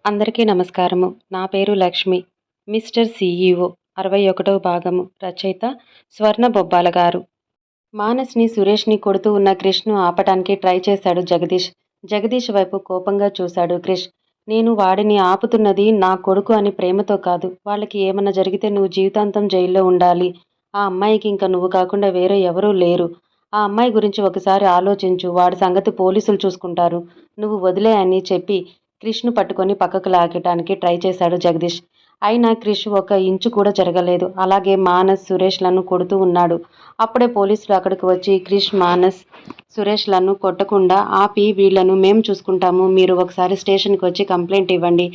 అందరికీ నమస్కారము. నా పేరు లక్ష్మి. మిస్టర్ సీఈఓ 61వ భాగము. రచయిత స్వర్ణ బొబ్బాల గారు. మానస్ని సురేష్ని కొడుతూ ఉన్న క్రిష్ను ఆపటానికి ట్రై చేశాడు జగదీష్. జగదీష్ వైపు కోపంగా చూశాడు క్రిష్. నేను వాడిని ఆపుతున్నది నా కొడుకు అని ప్రేమతో కాదు. వాళ్ళకి ఏమన్నా జరిగితే నువ్వు జీవితాంతం జైల్లో ఉండాలి. ఆ అమ్మాయికి ఇంక నువ్వు కాకుండా వేరే ఎవరూ లేరు. ఆ అమ్మాయి గురించి ఒకసారి ఆలోచించు. వాడి సంగతి పోలీసులు చూసుకుంటారు. నువ్వు వదిలే అని చెప్పి క్రిష్ను పట్టుకొని పక్కకు లాగటానికి ట్రై చేశాడు జగదీష్. అయినా క్రిష్ ఒక ఇంచు కూడా జరగలేదు. అలాగే మానస్ సురేష్లను కొడుతూ ఉన్నాడు. అప్పుడే పోలీసులు అక్కడికి వచ్చి క్రిష్, మానస్, సురేష్లను కొట్టకుండా ఆపి వీళ్లను మేం చూసుకుంటాము, మీరు ఒకసారి స్టేషన్కి వచ్చి కంప్లైంట్ ఇవ్వండి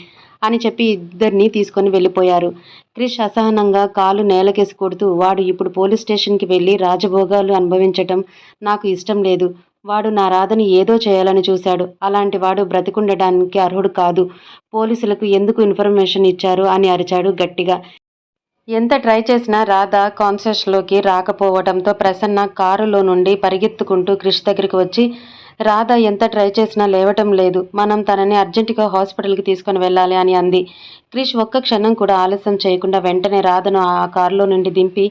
అని చెప్పి ఇద్దరిని తీసుకొని వెళ్ళిపోయారు. క్రిష్ అసహనంగా కాలు నేలకేసి కొడుతూ, వాడు ఇప్పుడు పోలీస్ స్టేషన్కి వెళ్ళి రాజభోగాలు అనుభవించటం నాకు ఇష్టం లేదు. వాడు నా రాధని ఏదో చేయాలని చూశాడు. అలాంటి వాడు బ్రతికుండడానికి అర్హుడు కాదు. పోలీసులకు ఎందుకు ఇన్ఫర్మేషన్ ఇచ్చారు అని అరిచాడు గట్టిగా. ఎంత ట్రై చేసినా రాధ కాన్షియస్లోకి రాకపోవడంతో ప్రసన్న కారులో నుండి పరిగెత్తుకుంటూ క్రిష్ దగ్గరికి వచ్చి, రాధ ఎంత ట్రై చేసినా లేవటం లేదు. మనం తనని అర్జెంటుగా హాస్పిటల్కి తీసుకొని వెళ్ళాలి అని అంది. క్రిష్ ఒక్క క్షణం కూడా ఆలస్యం చేయకుండా వెంటనే రాధను ఆ కారులో నుండి దింపి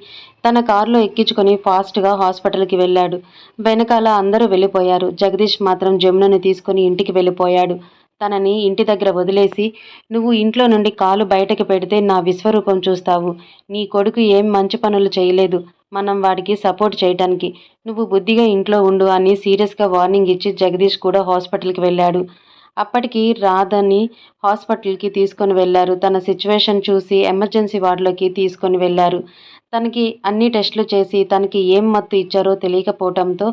తన కారులో ఎక్కించుకొని ఫాస్ట్గా హాస్పిటల్కి వెళ్ళాడు. వెనకాల అందరూ వెళ్ళిపోయారు. జగదీష్ మాత్రం జమునని తీసుకొని ఇంటికి వెళ్ళిపోయాడు. తనని ఇంటి దగ్గర వదిలేసి, నువ్వు ఇంట్లో నుండి కాలు బయటకు పెడితే నా విశ్వరూపం చూస్తావు. నీ కొడుకు ఏం మంచి పనులు చేయలేదు మనం వాడికి సపోర్ట్ చేయటానికి. నువ్వు బుద్ధిగా ఇంట్లో ఉండు అని సీరియస్గా వార్నింగ్ ఇచ్చి జగదీష్ కూడా హాస్పిటల్కి వెళ్ళాడు. అప్పటికి రాధని హాస్పిటల్కి తీసుకొని వెళ్ళారు. తన సిచ్యువేషన్ చూసి ఎమర్జెన్సీ వార్డులోకి తీసుకొని వెళ్ళారు. తనకి అన్ని టెస్టులు చేసి తనకి ఏం మత్తు ఇచ్చారో తెలియకపోవటంతో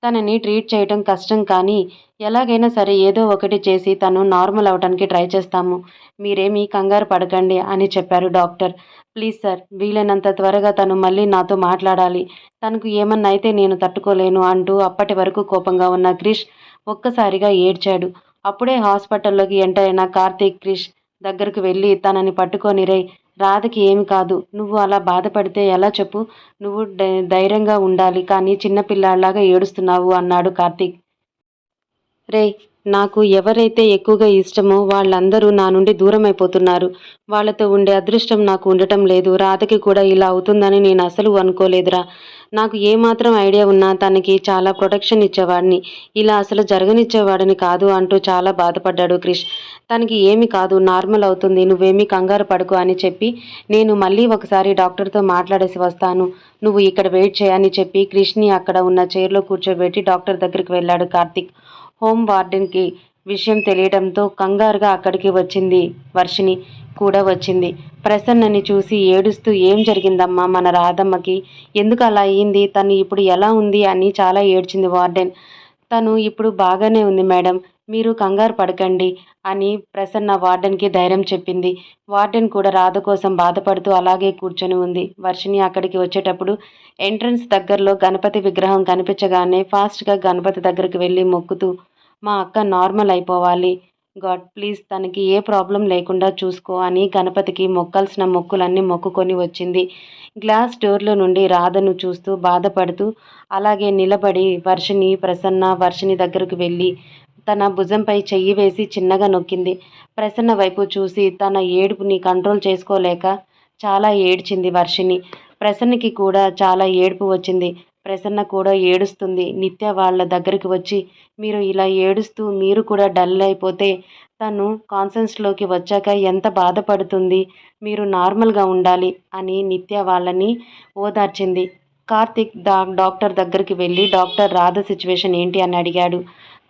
తనని ట్రీట్ చేయడం కష్టం, కానీ ఎలాగైనా సరే ఏదో ఒకటి చేసి తను నార్మల్ అవడానికి ట్రై చేస్తాము. మీరేమీ కంగారు పడకండి అని చెప్పారు డాక్టర్. ప్లీజ్ సార్, వీలైనంత త్వరగా తను మళ్ళీ నాతో మాట్లాడాలి. తనకు ఏమన్నా అయితే నేను తట్టుకోలేను అంటూ అప్పటి వరకు కోపంగా ఉన్న క్రిష్ ఒక్కసారిగా ఏడ్చాడు. అప్పుడే హాస్పిటల్లోకి ఎంటర్ అయిన కార్తీక్ క్రిష్ దగ్గరకు వెళ్ళి తనని పట్టుకొని, రే, రాధకి ఏమి కాదు, నువ్వు అలా బాధపడితే ఎలా చెప్పు, నువ్వు ధైర్యంగా ఉండాలి, కానీ చిన్నపిల్లాడిలాగా ఏడుస్తున్నావు అన్నాడు కార్తీక్. రే, నాకు ఎవరైతే ఎక్కువగా ఇష్టమో వాళ్ళందరూ నా నుండి దూరం అయిపోతున్నారు. వాళ్ళతో ఉండే అదృష్టం నాకు ఉండటం లేదు. రాధకి కూడా ఇలా అవుతుందని నేను అసలు అనుకోలేదురా. నాకు ఏమాత్రం ఐడియా ఉన్నా తనకి చాలా ప్రొటెక్షన్ ఇచ్చేవాడిని. ఇలా అసలు జరగనిచ్చేవాడిని కాదు అంటూ చాలా బాధపడ్డాడు క్రిష్. తనకి ఏమి కాదు, నార్మల్ అవుతుంది, నువ్వేమీ కంగారు పడుకు అని చెప్పి నేను మళ్ళీ ఒకసారి డాక్టర్తో మాట్లాడేసి వస్తాను, నువ్వు ఇక్కడ వెయిట్ చేయని చెప్పి క్రిష్ని అక్కడ ఉన్న చైర్లో కూర్చోబెట్టి డాక్టర్ దగ్గరికి వెళ్ళాడు కార్తీక్. హోమ్ వార్డెన్కి విషయం తెలియడంతో కంగారుగా అక్కడికి వచ్చింది. వర్షిణి కూడా వచ్చింది. ప్రసన్నని చూసి ఏడుస్తూ, ఏం జరిగిందమ్మా మన రాధమ్మకి, ఎందుకు అలా అయ్యింది, తను ఇప్పుడు ఎలా ఉంది అని చాలా ఏడ్చింది వార్డెన్. తను ఇప్పుడు బాగానే ఉంది మేడం, మీరు కంగారు పడకండి అని ప్రసన్న వార్డెన్కి ధైర్యం చెప్పింది. వార్డెన్ కూడా రాధ కోసం బాధపడుతూ అలాగే కూర్చొని ఉంది. వర్షిణి అక్కడికి వచ్చేటప్పుడు ఎంట్రన్స్ దగ్గరలో గణపతి విగ్రహం కనిపించగానే ఫాస్ట్గా గణపతి దగ్గరికి వెళ్ళి మొక్కుతూ, మా అక్క నార్మల్ అయిపోవాలి, గాడ్ ప్లీజ్ తనకి ఏ ప్రాబ్లం లేకుండా చూసుకో అని గణపతికి మొక్కాల్సిన మొక్కులన్నీ మొక్కుకొని వచ్చింది. గ్లాస్ డోర్లో నుండి రాధను చూస్తూ బాధపడుతూ అలాగే నిలబడి వర్షిణి దగ్గరకు వెళ్ళి తన భుజంపై చెయ్యి వేసి చిన్నగా నొక్కింది. ప్రసన్న వైపు చూసి తన ఏడుపుని కంట్రోల్ చేసుకోలేక చాలా ఏడ్చింది వర్షిణి. ప్రసన్నకి కూడా చాలా ఏడుపు వచ్చింది. ప్రసన్న కూడా ఏడుస్తుంది. నిత్య వాళ్ళ దగ్గరికి వచ్చి, మీరు ఇలా ఏడుస్తూ మీరు కూడా డల్ అయిపోతే తను కాన్షియస్లోకి వచ్చాక ఎంత బాధపడుతుంది, మీరు నార్మల్గా ఉండాలి అని నిత్య వాళ్ళని ఓదార్చింది. కార్తీక్ డాక్టర్ దగ్గరికి వెళ్ళి, డాక్టర్ రాధ సిచ్యువేషన్ ఏంటి అని అడిగాడు.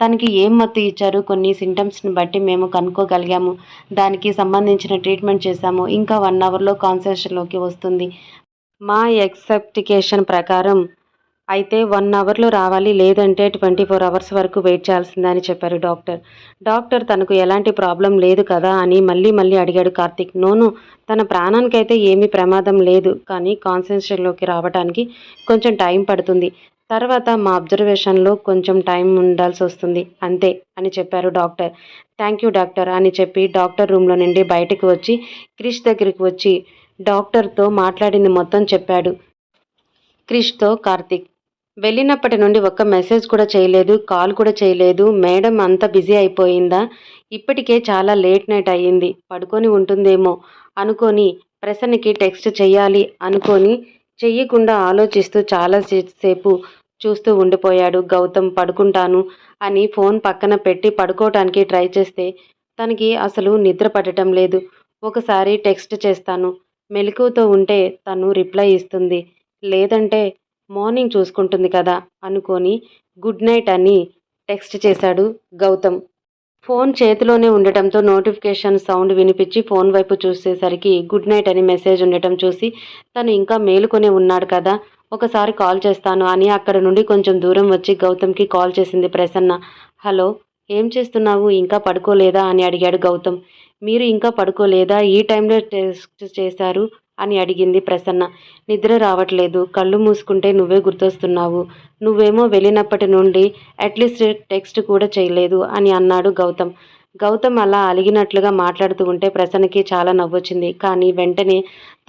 తనకి ఏం మత్తు ఇచ్చారు, కొన్ని సింటమ్స్ని బట్టి మేము కనుక్కోగలిగాము, దానికి సంబంధించిన ట్రీట్మెంట్ చేశాము, ఇంకా 1 అవర్లో కాన్షియస్లోకి వస్తుంది. మా ఎక్స్పెక్టేషన్ ప్రకారం అయితే 1 అవర్లో రావాలి, లేదంటే 24 అవర్స్ వరకు వెయిట్ చేయాల్సిందని చెప్పారు డాక్టర్. డాక్టర్ తనకు ఎలాంటి ప్రాబ్లం లేదు కదా అని మళ్ళీ అడిగాడు కార్తీక్. నోను, తన ప్రాణానికైతే ఏమీ ప్రమాదం లేదు, కానీ కాన్షియస్లోకి రావడానికి కొంచెం టైం పడుతుంది. తర్వాత మా అబ్జర్వేషన్లో కొంచెం టైం ఉండాల్సి వస్తుంది అంతే అని చెప్పారు డాక్టర్. థ్యాంక్ యూ డాక్టర్ అని చెప్పి డాక్టర్ రూమ్లో నుండి బయటకు వచ్చి క్రిష్ దగ్గరికి వచ్చి డాక్టర్తో మాట్లాడింది మొత్తం చెప్పాడు. క్రిష్తో కార్తీక్, వెళ్ళినప్పటి నుండి ఒక్క మెసేజ్ కూడా చేయలేదు, కాల్ కూడా చేయలేదు. మేడం అంత బిజీ అయిపోయిందా? ఇప్పటికే చాలా లేట్ నైట్ అయ్యింది. పడుకొని ఉంటుందేమో అనుకోని ప్రసన్నకి టెక్స్ట్ చెయ్యాలి అనుకోని చెయ్యకుండా ఆలోచిస్తూ చాలా సేపు చూస్తూ ఉండిపోయాడు. గౌతమ్ పడుకుంటాను అని ఫోన్ పక్కన పెట్టి పడుకోవటానికి ట్రై చేస్తే తనకి అసలు నిద్ర పట్టడం లేదు. ఒకసారి టెక్స్ట్ చేస్తాను. మెలకువతో ఉంటే తను రిప్లై ఇస్తుంది. లేదంటే మార్నింగ్ చూసుకుంటుంది కదా అనుకోని గుడ్ నైట్ అని టెక్స్ట్ చేశాడు గౌతమ్. ఫోన్ చేతిలోనే ఉండటంతో నోటిఫికేషన్ సౌండ్ వినిపించి ఫోన్ వైపు చూసేసరికి గుడ్ నైట్ అని మెసేజ్ ఉండటం చూసి తను ఇంకా మేలుకొనే ఉన్నాడు కదా, ఒకసారి కాల్ చేస్తాను అని అక్కడ నుండి కొంచెం దూరం వచ్చి గౌతమ్కి కాల్ చేసింది ప్రసన్న. హలో, ఏం చేస్తున్నావు, ఇంకా పడుకోలేదా అని అడిగాడు గౌతమ్. మీరు ఇంకా పడుకోలేదా, ఈ టైంలో టెక్స్ట్ చేశారు అని అడిగింది ప్రసన్న. నిద్ర రావట్లేదు, కళ్ళు మూసుకుంటే నువ్వే గుర్తొస్తున్నావు. నువ్వేమో వెళ్ళినప్పటి నుండి అట్లీస్ట్ టెక్స్ట్ కూడా చేయలేదు అని అన్నాడు గౌతమ్. గౌతమ్ అలా అలిగినట్లుగా మాట్లాడుతూ ఉంటే ప్రసన్నకి చాలా నవ్వొచ్చింది. కానీ వెంటనే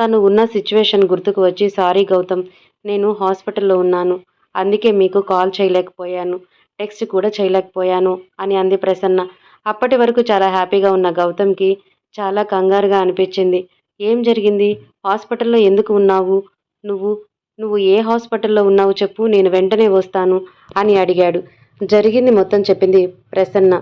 తను ఉన్న సిచ్యువేషన్ గుర్తుకు వచ్చి సారీ గౌతమ్, నేను హాస్పిటల్లో ఉన్నాను, అందుకే మీకు కాల్ చేయలేకపోయాను, టెక్స్ట్ కూడా చేయలేకపోయాను అని అంది ప్రసన్న. అప్పటి వరకు చాలా హ్యాపీగా ఉన్న గౌతమ్కి చాలా కంగారుగా అనిపించింది. ఏం జరిగింది, హాస్పిటల్లో ఎందుకు ఉన్నావు, నువ్వు నువ్వు ఏ హాస్పిటల్లో ఉన్నావు చెప్పు, నేను వెంటనే వస్తాను అని అడిగాడు. జరిగింది మొత్తం చెప్పింది ప్రసన్న.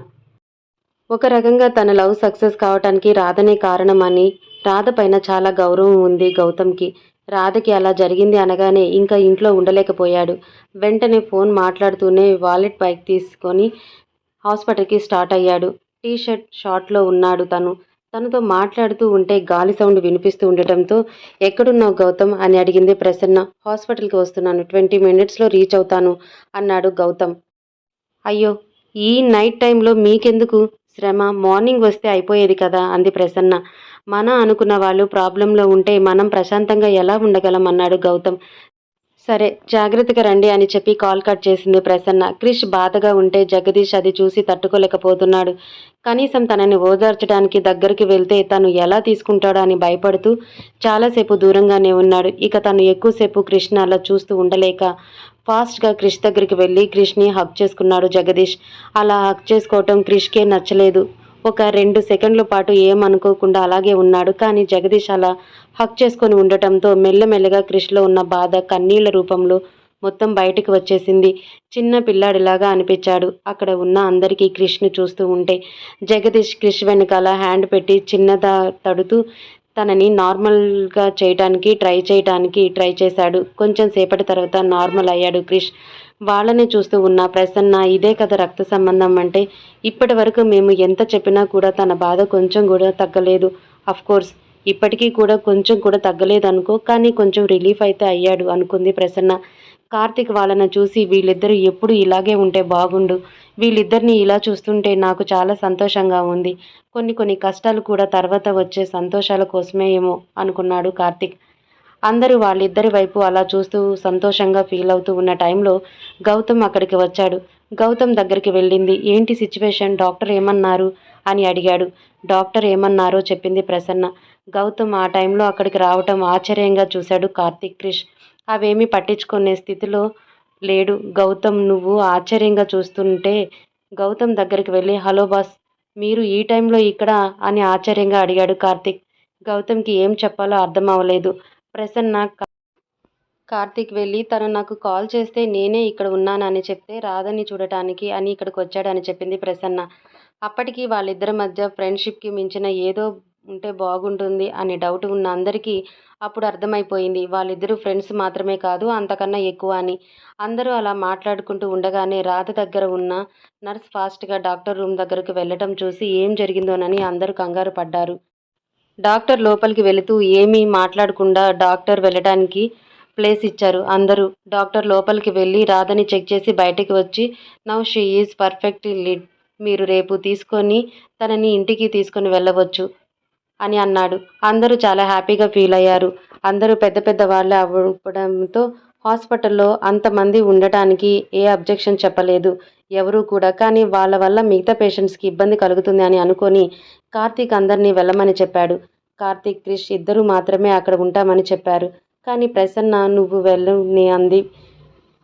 ఒక రకంగా తన లవ్ సక్సెస్ కావటానికి రాధనే కారణమని, రాధ పైన చాలా గౌరవం ఉంది గౌతమ్కి. రాధకి అలా జరిగింది అనగానే ఇంకా ఇంట్లో ఉండలేకపోయాడు. వెంటనే ఫోన్ మాట్లాడుతూనే వాలెట్ బైక్ తీసుకొని హాస్పిటల్కి స్టార్ట్ అయ్యాడు. టీ షర్ట్ షార్ట్లో ఉన్నాడు తను. తనతో మాట్లాడుతూ ఉంటే గాలి సౌండ్ వినిపిస్తూ ఉండటంతో ఎక్కడున్నావు గౌతమ్ అని అడిగింది ప్రసన్న. హాస్పిటల్కి వస్తున్నాను, 20 మినిట్స్లో రీచ్ అవుతాను అన్నాడు గౌతమ్. అయ్యో, ఈ నైట్ టైంలో మీకెందుకు శ్రమ, మార్నింగ్ వస్తే అయిపోయేది కదా అంది ప్రసన్న. అనుకున్న వాళ్ళు ప్రాబ్లంలో ఉంటే మనం ప్రశాంతంగా ఎలా ఉండగలం అన్నాడు గౌతమ్. సరే, జాగ్రత్తగా రండి అని చెప్పి కాల్ కట్ చేసింది ప్రసన్న. క్రిష్ బాధగా ఉంటే జగదీష్ అది చూసి తట్టుకోలేకపోతున్నాడు. కనీసం తనని ఓదార్చడానికి దగ్గరికి వెళ్తే తను ఎలా తీసుకుంటాడో అని భయపడుతూ చాలాసేపు దూరంగానే ఉన్నాడు. ఇక తను ఎక్కువసేపు క్రిష్ని అలా చూస్తూ ఉండలేక ఫాస్ట్గా క్రిష్ దగ్గరికి వెళ్ళి క్రిష్ని హక్ చేసుకున్నాడు జగదీష్. అలా హక్ చేసుకోవటం క్రిష్కే నచ్చలేదు. ఒక 2 సెకండ్ల పాటు ఏమనుకోకుండా అలాగే ఉన్నాడు. కానీ జగదీష్ అలా హక్ చేసుకొని ఉండటంతో మెల్లమెల్లగా క్రిష్లో ఉన్న బాధ కన్నీళ్ల రూపంలో మొత్తం బయటికి వచ్చేసింది. చిన్న పిల్లాడిలాగా అనిపించాడు అక్కడ ఉన్న అందరికీ క్రిష్ని చూస్తూ ఉంటే. జగదీష్ క్రిష్ వెనకాల హ్యాండ్ పెట్టి చిన్నదా తడుతూ తనని నార్మల్గా చేయటానికి ట్రై చేశాడు. కొంచెం సేపటి తర్వాత నార్మల్ అయ్యాడు క్రిష్. వాళ్ళని చూస్తూ ఉన్న ప్రసన్న, ఇదే కదా రక్త సంబంధం అంటే, ఇప్పటి వరకు మేము ఎంత చెప్పినా కూడా తన బాధ కొంచెం కూడా తగ్గలేదు. అఫ్కోర్స్ ఇప్పటికీ కూడా కొంచెం కూడా తగ్గలేదనుకో, కానీ కొంచెం రిలీఫ్ అయితే అయ్యాడు అనుకుంది ప్రసన్న. కార్తీక్ వాళ్ళని చూసి వీళ్ళిద్దరూ ఎప్పుడు ఇలాగే ఉంటే బాగుండు, వీళ్ళిద్దరిని ఇలా చూస్తుంటే నాకు చాలా సంతోషంగా ఉంది. కొన్ని కష్టాలు కూడా తర్వాత వచ్చే సంతోషాల కోసమే ఏమో అనుకున్నాడు కార్తీక్. అందరూ వాళ్ళిద్దరి వైపు అలా చూస్తూ సంతోషంగా ఫీల్ అవుతూ ఉన్న టైంలో గౌతమ్ అక్కడికి వచ్చాడు. గౌతమ్ దగ్గరికి వెళ్ళింది. ఏంటి సిచ్యువేషన్, డాక్టర్ ఏమన్నారు అని అడిగాడు. డాక్టర్ ఏమన్నారో చెప్పింది ప్రసన్న. గౌతమ్ ఆ టైంలో అక్కడికి రావటం ఆశ్చర్యంగా చూశాడు కార్తీక్. క్రిష్ అవేమీ పట్టించుకునే స్థితిలో లేడు. గౌతమ్ నువ్వు ఆశ్చర్యంగా చూస్తుంటే గౌతమ్ దగ్గరికి వెళ్ళి, హలో బాస్, మీరు ఈ టైంలో ఇక్కడ అని ఆశ్చర్యంగా అడిగాడు కార్తీక్. గౌతమ్కి ఏం చెప్పాలో అర్థం అవ్వలేదు. ప్రసన్న కార్తీక్ వెళ్ళి తను నాకు కాల్ చేస్తే నేనే ఇక్కడ ఉన్నానని చెప్తే రాధని చూడటానికి అని ఇక్కడికి వచ్చాడని చెప్పింది ప్రసన్న. అప్పటికి వాళ్ళిద్దరి మధ్య ఫ్రెండ్షిప్కి మించిన ఏదో ఉంటే బాగుంటుంది అని డౌట్ ఉన్న అందరికీ అప్పుడు అర్థమైపోయింది. వాళ్ళిద్దరూ ఫ్రెండ్స్ మాత్రమే కాదు, అంతకన్నా ఎక్కువ అని. అందరూ అలా మాట్లాడుకుంటూ ఉండగానే రాధ దగ్గర ఉన్న నర్స్ ఫాస్ట్గా డాక్టర్ రూమ్ దగ్గరకు వెళ్ళటం చూసి ఏం జరిగిందోనని అందరూ కంగారు పడ్డారు. డాక్టర్ లోపలికి వెళుతూ ఏమీ మాట్లాడకుండా డాక్టర్ వెళ్ళటానికి ప్లేస్ ఇచ్చారు అందరూ. డాక్టర్ లోపలికి వెళ్ళి రాధని చెక్ చేసి బయటికి వచ్చి, now she is perfectly lid, మీరు రేపు తీసుకొని తనని ఇంటికి తీసుకొని వెళ్ళవచ్చు అని అన్నాడు. అందరూ చాలా హ్యాపీగా ఫీల్ అయ్యారు. అందరూ పెద్ద పెద్ద వాళ్ళే అవ్వడంతో హాస్పిటల్లో అంతమంది ఉండటానికి ఏ అబ్జెక్షన్ చెప్పలేదు ఎవరూ కూడా. కానీ వాళ్ళ వల్ల మిగతా పేషెంట్స్కి ఇబ్బంది కలుగుతుంది అని అనుకొని కార్తీక్ అందరినీ వెళ్ళమని చెప్పాడు. కార్తీక్, క్రిష్ ఇద్దరూ మాత్రమే అక్కడ ఉంటామని చెప్పారు. కానీ ప్రసన్న నువ్వు వెళ్ళు నీ అంది.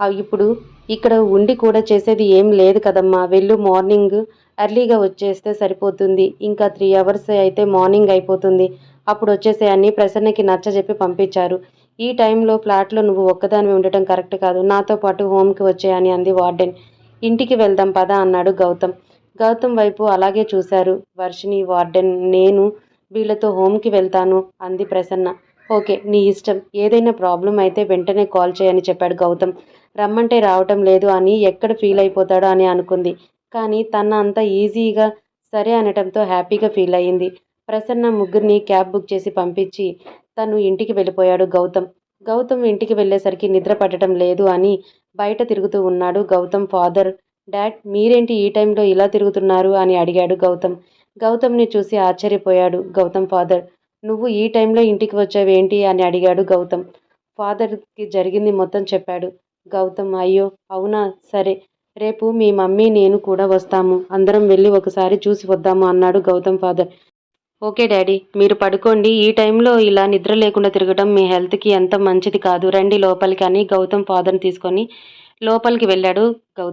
ఇప్పుడు ఇక్కడ ఉండి కూడా చేసేది ఏం లేదు కదమ్మా, వెళ్ళు, మార్నింగ్ ఎర్లీగా వచ్చేస్తే సరిపోతుంది. ఇంకా 3 అవర్స్ అయితే మార్నింగ్ అయిపోతుంది. అప్పుడు వచ్చేసే అని ప్రసన్నకి నచ్చజెప్పి పంపించారు. ఈ టైంలో ఫ్లాట్లో నువ్వు ఒక్కదానివి ఉండటం కరెక్ట్ కాదు. నాతో పాటు హోమ్కి వచ్చేయని అంది వార్డెన్. ఇంటికి వెళ్దాం పద అన్నాడు గౌతమ్. గౌతమ్ వైపు అలాగే చూశారు వర్షిని, వార్డెన్. నేను వీళ్ళతో హోమ్కి వెళ్తాను అంది ప్రసన్న. ఓకే, నీ ఇష్టం. ఏదైనా ప్రాబ్లం అయితే వెంటనే కాల్ చేయని చెప్పాడు గౌతమ్. రమ్మంటే రావటం లేదు అని ఎక్కడ ఫీల్ అయిపోతాడో అని అనుకుంది. కానీ తన అంత ఈజీగా సరే అనటంతో హ్యాపీగా ఫీల్ అయ్యింది. ప్రసన్న ముగ్గురిని క్యాబ్ బుక్ చేసి పంపించి తను ఇంటికి వెళ్ళిపోయాడు గౌతమ్. గౌతమ్ ఇంటికి వెళ్ళేసరికి నిద్ర పట్టడం లేదు అని బయట తిరుగుతూ ఉన్నాడు గౌతమ్ ఫాదర్. డాడ్, మీరేంటి ఈ టైంలో ఇలా తిరుగుతున్నారు అని అడిగాడు గౌతమ్. గౌతమ్ని చూసి ఆశ్చర్యపోయాడు గౌతమ్ ఫాదర్. నువ్వు ఈ టైంలో ఇంటికి వచ్చావేంటి అని అడిగాడు గౌతమ్. ఫాదర్కి జరిగింది మొత్తం చెప్పాడు గౌతమ్. అయ్యో అవునా, సరే, రేపు మీ మమ్మీ నేను కూడా వస్తాము, అందరం వెళ్ళి ఒకసారి చూసి వద్దాము అన్నాడు గౌతమ్ ఫాదర్. ఓకే డాడీ, మీరు పడుకోండి. ఈ టైంలో ఇలా నిద్ర లేకుండా తిరగడం మీ హెల్త్కి ఎంత మంచిది కాదు. రండి లోపలికి అని గౌతమ్ ఫాదర్ని తీసుకొని లోపలికి వెళ్ళాడు గౌతమ్.